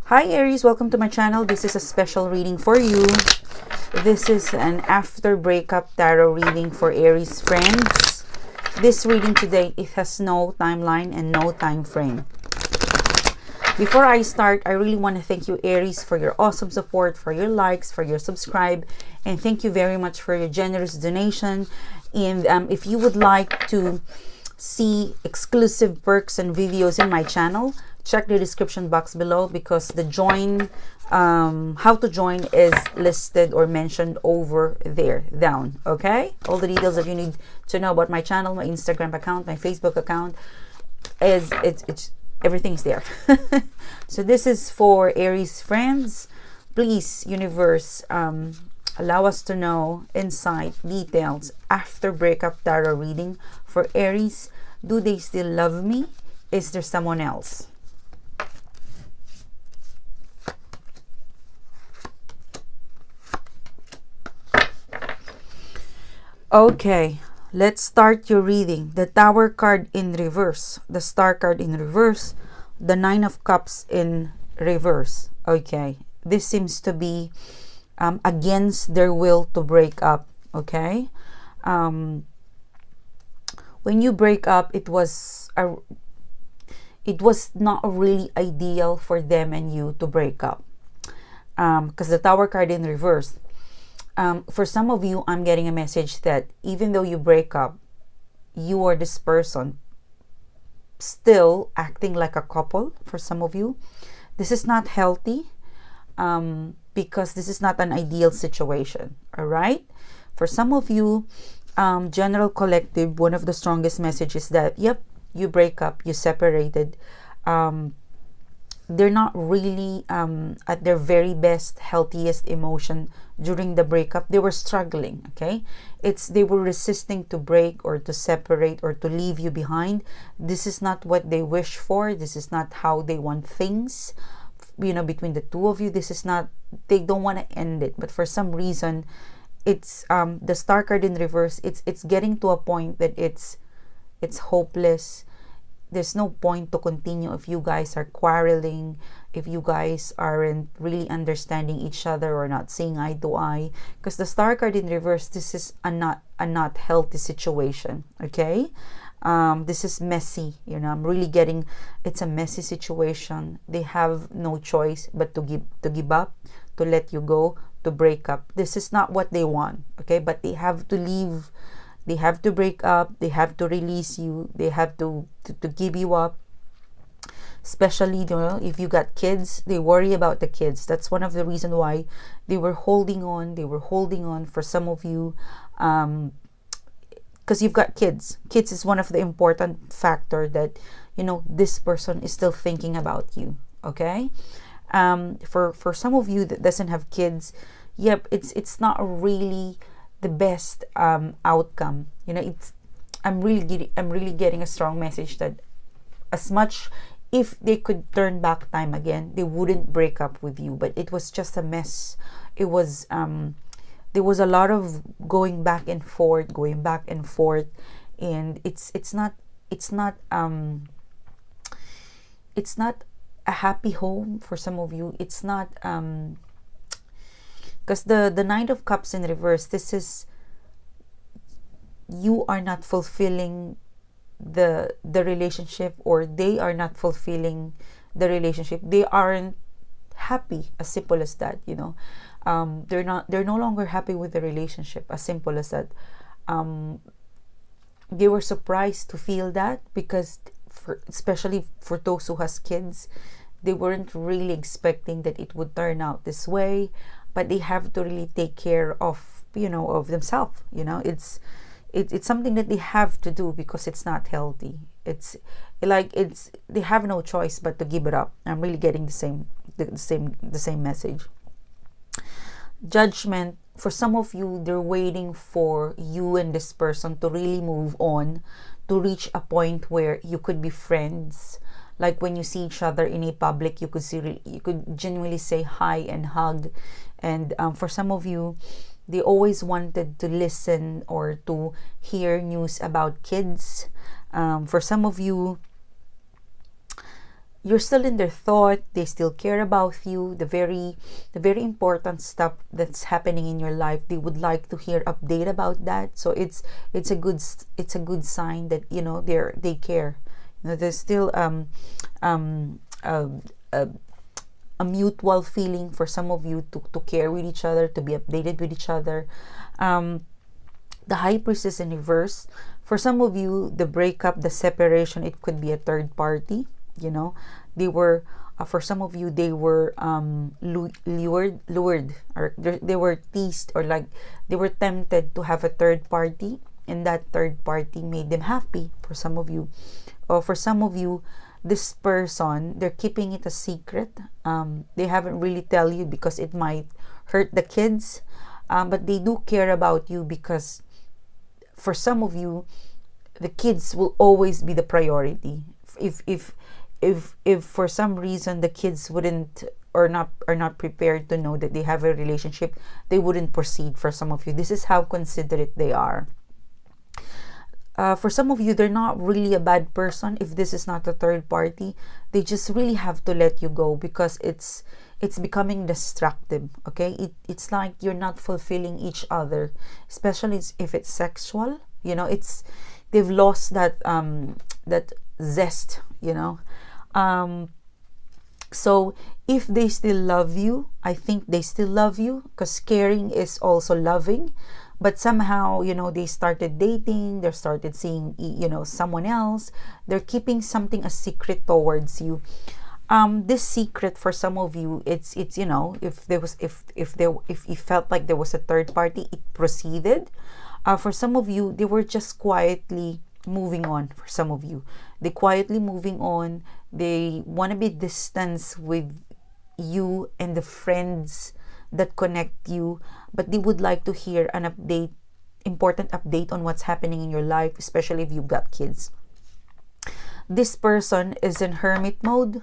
Hi Aries, welcome to my channel. This is a special reading for you. This is an after breakup tarot reading for Aries friends. This reading today, it has no timeline and no time frame. Before I start, I really want to thank you Aries for your awesome support, for your likes, for your subscribe, and thank you very much for your generous donation. And if you would like to see exclusive perks and videos in my channel, check the description box below because the how to join is listed or mentioned over there down. Okay, all the details that you need to know about my channel, my Instagram account, my Facebook account, is it's everything's there. So this is for Aries friends. Please, universe, allow us to know insight details after breakup tarot reading for Aries. Do they still love me? Is there someone else? Okay, let's start your reading. The Tower card in reverse, the Star card in reverse, the Nine of Cups in reverse. Okay, this seems to be against their will to break up. Okay, when you break up, it was not really ideal for them and you to break up, because the Tower card in reverse. For some of you, I'm getting a message that even though you break up, you or this person still acting like a couple. For some of you, this is not healthy, because this is not an ideal situation. All right. For some of you, general collective, one of the strongest messages that, yep, you break up, you separated. They're not really at their very best, healthiest emotion during the breakup. They were struggling. Okay, they were resisting to break or to separate or to leave you behind. This is not what they wish for. This is not how they want things, between the two of you. This is not, they don't want to end it, but for some reason it's the Star card in reverse. It's getting to a point that it's hopeless. There's no point to continue if you guys are quarreling, if you guys aren't really understanding each other or not seeing eye to eye. Because the Star card in reverse, this is a not healthy situation. Okay, this is messy. I'm really getting, it's a messy situation. They have no choice but to give up, to let you go, to break up. This is not what they want. Okay, but they have to leave. They have to break up. They have to release you. They have to give you up. Especially, if you got kids, they worry about the kids. That's one of the reasons why they were holding on. They were holding on for some of you, because you've got kids. Kids is one of the important factor that, this person is still thinking about you. Okay, for some of you that doesn't have kids, yep, it's not really the best outcome. I'm really getting a strong message that as much, if they could turn back time again, they wouldn't break up with you. But it was just a mess. It was there was a lot of going back and forth, and it's not a happy home for some of you. It's not because the Nine of Cups in reverse, this is, you are not fulfilling the relationship, or they are not fulfilling the relationship. They aren't happy, as simple as that. They're no longer happy with the relationship, as simple as that. They were surprised to feel that, because especially for those who has kids, they weren't really expecting that it would turn out this way. But they have to really take care of of themselves. It's something that they have to do because it's not healthy. They have no choice but to give it up. I'm really getting the same message. Judgment. For some of you, they're waiting for you and this person to really move on, to reach a point where you could be friends. Like when you see each other in a public, you could genuinely say hi and hug. And for some of you, they always wanted to listen or to hear news about kids. For some of you, you're still in their thought. They still care about you. The very important stuff that's happening in your life, they would like to hear update about that. So it's a good sign that, they care. There's still um uh, uh, a mutual feeling for some of you to care with each other, to be updated with each other. um the High Priestess in reverse, for some of you, the breakup, the separation, it could be a third party. They were, for some of you, they were lured, or they were teased, or like they were tempted to have a third party, and that third party made them happy. For some of you, or for some of you, this person, they're keeping it a secret. They haven't really tell you because it might hurt the kids, but they do care about you, because for some of you, the kids will always be the priority. If for some reason the kids wouldn't, or not, are not prepared to know that they have a relationship, they wouldn't proceed. For some of you, this is how considerate they are. For some of you, they're not really a bad person. If this is not a third party, they just really have to let you go, because it's becoming destructive. Okay, it's like you're not fulfilling each other, especially if it's sexual. They've lost that zest. So if they still love you, I think they still love you, because caring is also loving. But somehow, they started dating, they started seeing, someone else. They're keeping something a secret towards you. This secret, for some of you, it's if you felt like there was a third party, it proceeded. For some of you, they were just quietly moving on. For some of you, they quietly moving on. They want to be distant with you and the friends that connect you, but they would like to hear an important update on what's happening in your life, especially if you've got kids. This person is in hermit mode.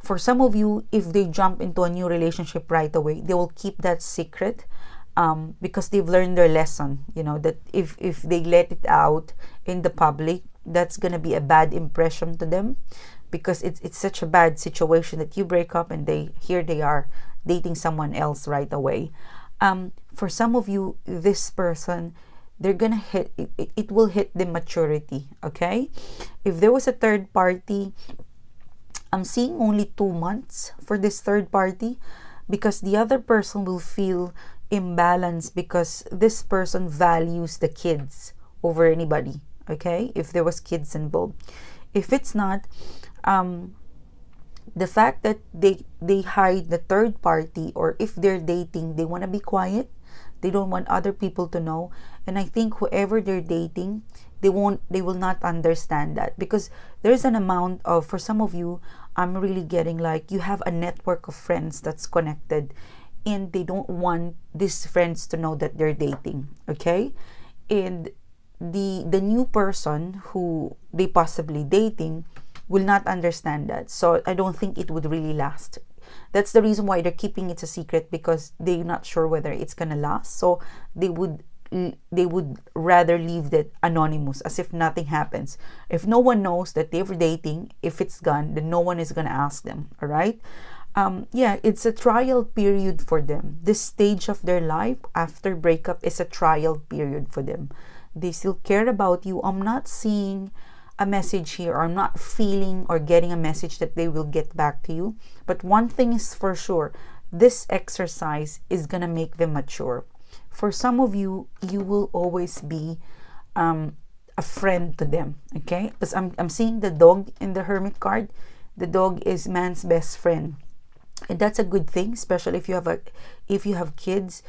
For some of you, if they jump into a new relationship right away, they will keep that secret, because they've learned their lesson. That if they let it out in the public, that's gonna be a bad impression to them, because it's such a bad situation that you break up and they are dating someone else right away. For some of you, this person, they're gonna hit it will hit the maturity. Okay, if there was a third party, I'm seeing only 2 months for this third party, because the other person will feel imbalanced, because this person values the kids over anybody. Okay, if there was kids involved. If it's not, the fact that they hide the third party, or if they're dating, they want to be quiet. They don't want other people to know. And I think whoever they're dating, they will not understand that, because there's an amount of, for some of you, I'm really getting like you have a network of friends that's connected, and they don't want these friends to know that they're dating. Okay, and the new person who they possibly dating will not understand that. So I don't think it would really last. That's the reason why they're keeping it a secret, because they're not sure whether it's gonna last. So they would rather leave that anonymous, as if nothing happens. If no one knows that they were dating, if it's gone, then no one is gonna ask them. All right. It's a trial period for them. This stage of their life after breakup is a trial period for them. They still care about you. I'm not seeing a message here, or I'm not feeling or getting a message that they will get back to you. But one thing is for sure, this exercise is gonna make them mature. For some of you, you will always be a friend to them. Okay, because I'm seeing the dog in the Hermit card. The dog is man's best friend, and that's a good thing, especially if you have kids.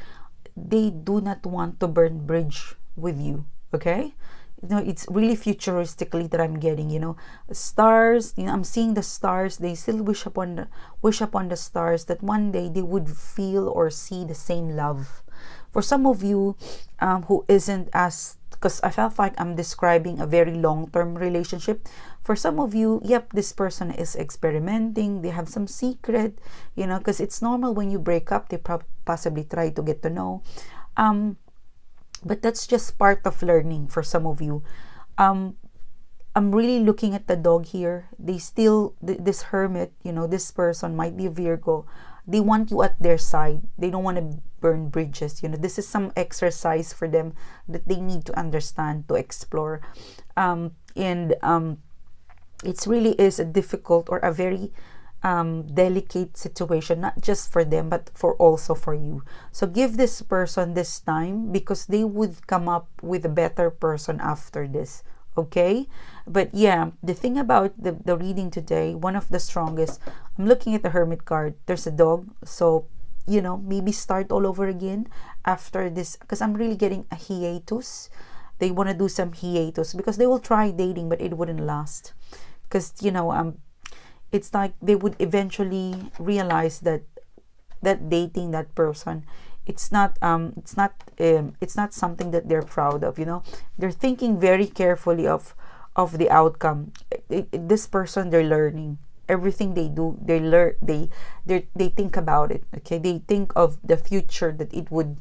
They do not want to burn bridge with you. Okay, it's really futuristically that I'm getting. Stars. I'm seeing the stars. They still wish upon the stars that one day they would feel or see the same love. For some of you, who isn't as, because I felt like I'm describing a very long-term relationship. For some of you, yep, this person is experimenting. They have some secret, because it's normal when you break up. They possibly try to get to know. But that's just part of learning for some of you. I'm really looking at the dog here. They still, this hermit, you know, this person might be a Virgo. They want you at their side. They don't want to burn bridges. You know, this is some exercise for them that they need to understand, to explore. It really is a difficult or a very delicate situation, not just for them, but for also for you. So give this person this time, because they would come up with a better person after this. Okay, but yeah, the thing about the reading today, one of the strongest, I'm looking at the Hermit card. There's a dog, so you know, maybe start all over again after this, because I'm really getting a hiatus. They want to do some hiatus because they will try dating, but it wouldn't last, because you know, it's like they would eventually realize that dating that person, it's not something that they're proud of. You know, they're thinking very carefully of the outcome. This person, they're learning everything they do. They learn, they think about it. Okay, they think of the future, that it would,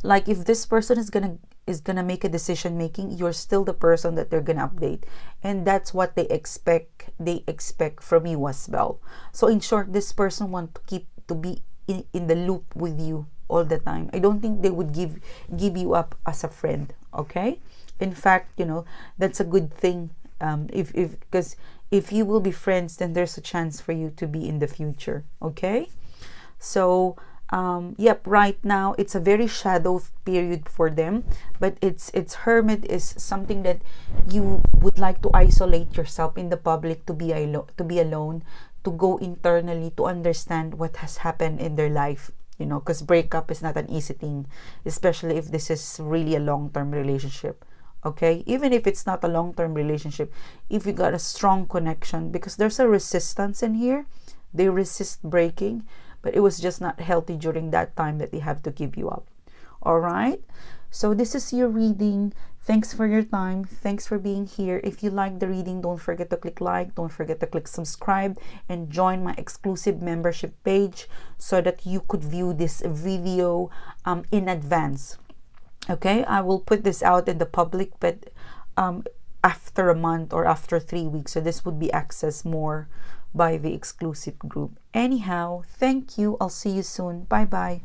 like, if this person is gonna make a decision making, you're still the person that they're gonna update, and that's what they expect from you as well. So in short, this person want to be in the loop with you all the time. I don't think they would give you up as a friend. Okay, in fact, you know, that's a good thing. Because if you will be friends, then there's a chance for you to be in the future. Okay, so yep, right now it's a very shadow period for them, but it's Hermit is something that you would like to isolate yourself in the public, to be alone, to go internally, to understand what has happened in their life. You know, because breakup is not an easy thing, especially if this is really a long-term relationship. Okay, even if it's not a long-term relationship, if you got a strong connection, because there's a resistance in here, they resist breaking, but it was just not healthy during that time that they have to give you up. All right, so this is your reading. Thanks for your time. Thanks for being here. If you like the reading, don't forget to click like, don't forget to click subscribe, and join my exclusive membership page so that you could view this video in advance. Okay, I will put this out in the public, but after a month or after 3 weeks. So this would be accessed more by the exclusive group. Anyhow, thank you. I'll see you soon. Bye bye.